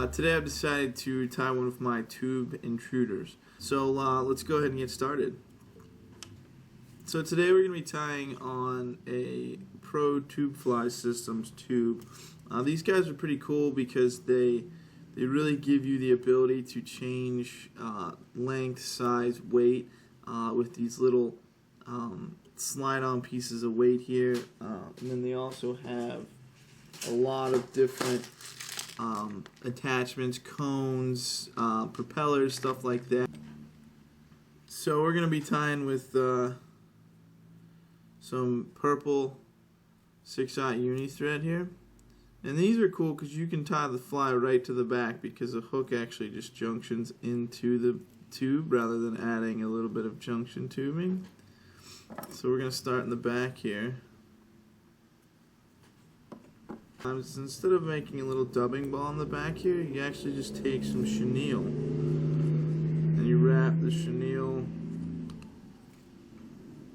Today I've decided to tie one of my tube intruders. So let's go ahead and get started. So today we're going to be tying on a Pro Tube Fly Systems tube. These guys are pretty cool because they really give you the ability to change length, size, weight with these little slide-on pieces of weight here. And then they also have a lot of different attachments, cones, propellers, stuff like that. So we're going to be tying with some purple 6/0 uni thread here. And these are cool because you can tie the fly right to the back because the hook actually just junctions into the tube rather than adding a little bit of junction tubing. So we're going to start in the back here. Instead of making a little dubbing ball in the back here, you actually just take some chenille and you wrap the chenille,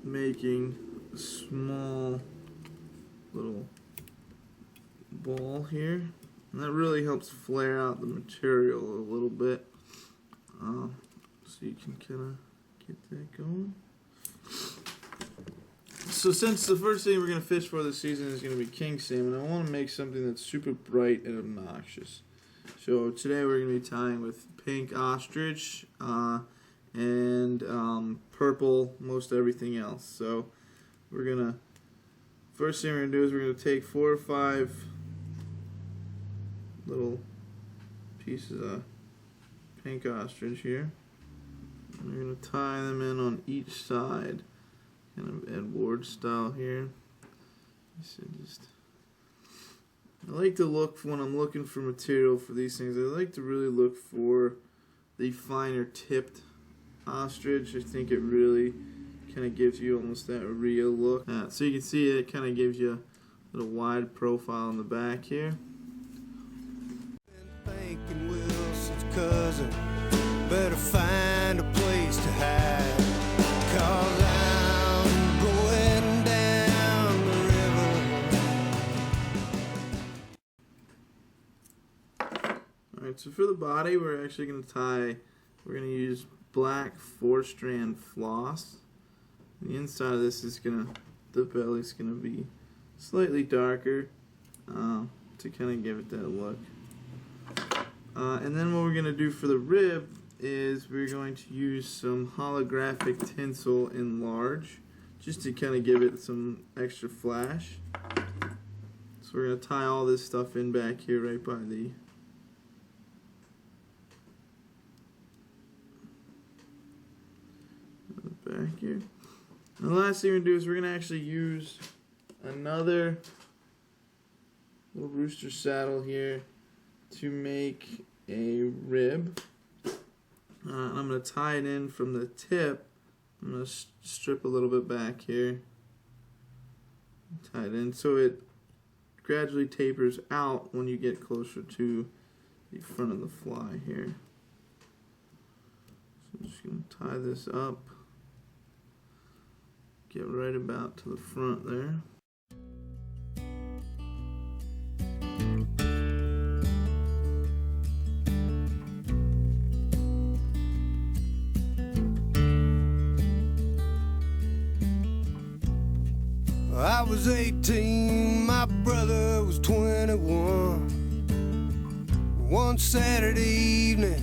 making a small little ball here, and that really helps flare out the material a little bit, so you can kind of get that going. So since the first thing we're going to fish for this season is going to be king salmon, I want to make something that's super bright and obnoxious. So today we're going to be tying with pink ostrich and purple most everything else. So we're going to, first thing we're going to do is we're going to take 4 or 5 little pieces of pink ostrich here. And we're going to tie them in on each side. Kind of Edward style here. I like to look when I'm looking for material for these things. I like to really look for the finer tipped ostrich. I think it really kind of gives you almost that real look. So you can see it kind of gives you a little wide profile in the back here. Thinking Wilson's cousin better find a place to hide, 'cause I'm going down the river. Alright, so for the body we're actually going to use black 4-strand floss. The inside of this is the belly's going to be slightly darker to kind of give it that look. And then what we're going to do for the rib is we're going to use some holographic tinsel in large just to kind of give it some extra flash. So we're going to tie all this stuff in back here right by the back here. And the last thing we're going to do is we're going to actually use another little rooster saddle here to make a rib. I'm going to tie it in from the tip. I'm going to strip a little bit back here, tie it in so it gradually tapers out when you get closer to the front of the fly here. So I'm just going to tie this up, get right about to the front there. I was 18, my brother was 21. One Saturday evening,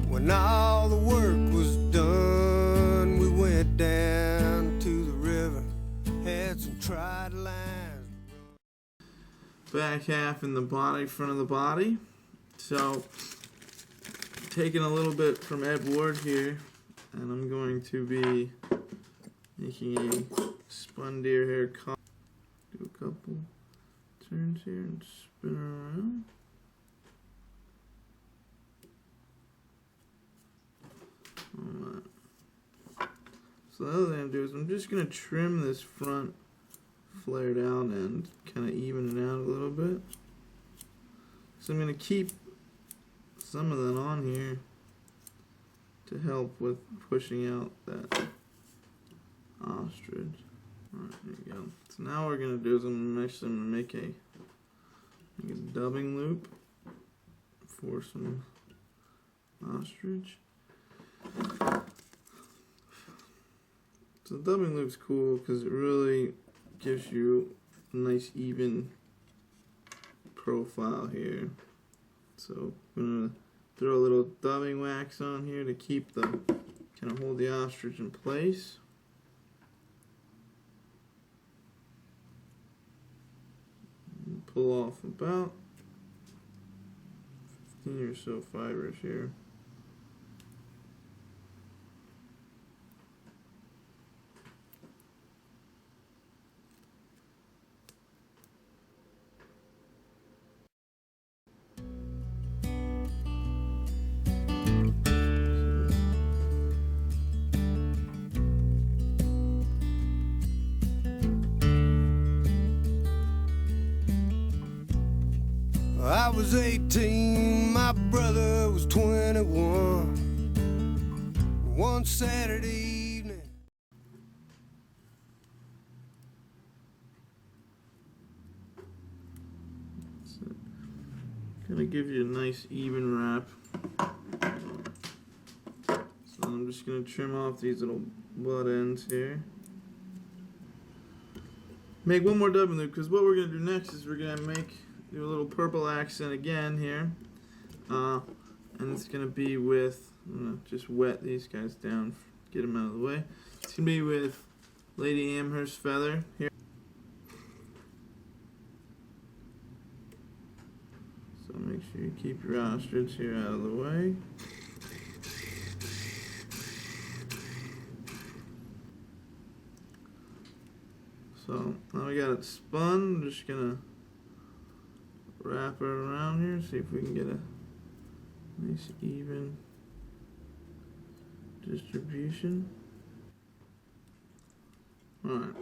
when all the work was done, we went down to the river, had some tried lines. Back half in the body, front of the body. So, taking a little bit from Edward here, and I'm going to be making a spun deer hair collar. Do a couple turns here and spin around. Alright. So the other thing I'm doing is I'm just going to trim this front flared out end, kind of even it out a little bit. So I'm going to keep some of that on here to help with pushing out that ostrich. Alright, there you go. So now what we're going to do is I'm going to make a dubbing loop for some ostrich. So the dubbing looks cool because it really gives you a nice even profile here. So I'm gonna throw a little dubbing wax on here to keep the kind of hold the ostrich in place. And pull off about 15 or so fibers here. I was 18, my brother was 21. One Saturday evening. So, gonna give you a nice even wrap. So I'm just gonna trim off these little butt ends here. Make one more dubbing loop because what we're gonna do next is we're gonna do a little purple accent again here, and it's gonna be with, I'm gonna just wet these guys down, get them out of the way. It's gonna be with Lady Amherst feather here. So make sure you keep your ostrich here out of the way. So now we got it spun. I'm just gonna wrap it around here, see if we can get a nice even distribution. Alright,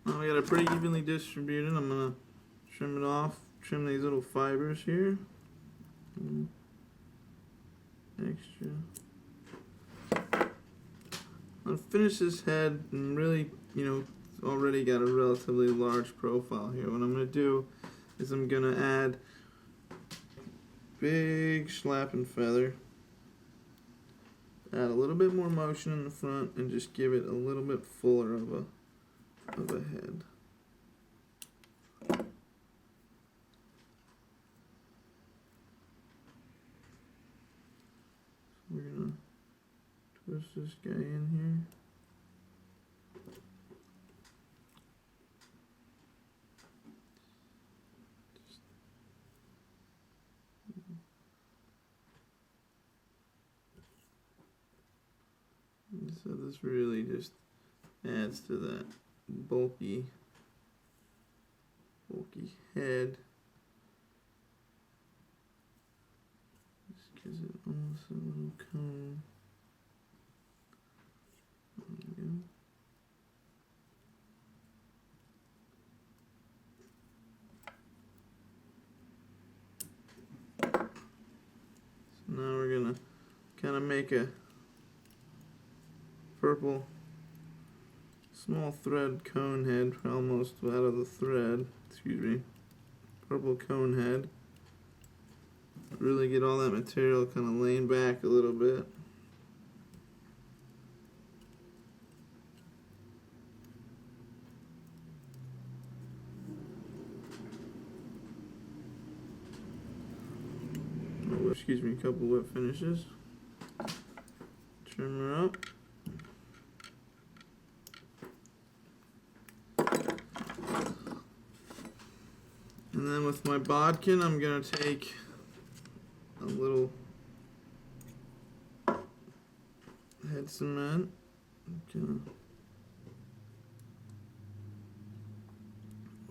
now we got it pretty evenly distributed. I'm gonna trim it off, trim these little fibers here. Extra. I'm gonna finish this head and really, it's already got a relatively large profile here. What I'm gonna do is I'm gonna add big schlappen feather, add a little bit more motion in the front, and just give it a little bit fuller of a head. So we're gonna twist this guy in here. So this really just adds to that bulky head. Just gives it almost a little cone. There we go. So now we're gonna kind of make a purple small thread cone head, almost out of the thread, purple cone head. Really get all that material kind of laying back a little bit. Oh, excuse me, a couple wet finishes. Trim her up. And then with my bodkin, I'm going to take a little head cement.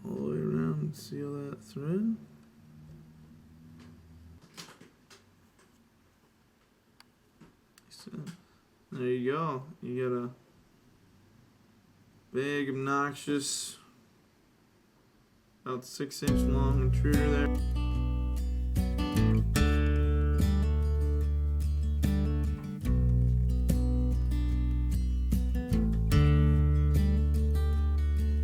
All the way around and seal that thread. So there you go. You got a big, obnoxious, about 6-inch long intruder there.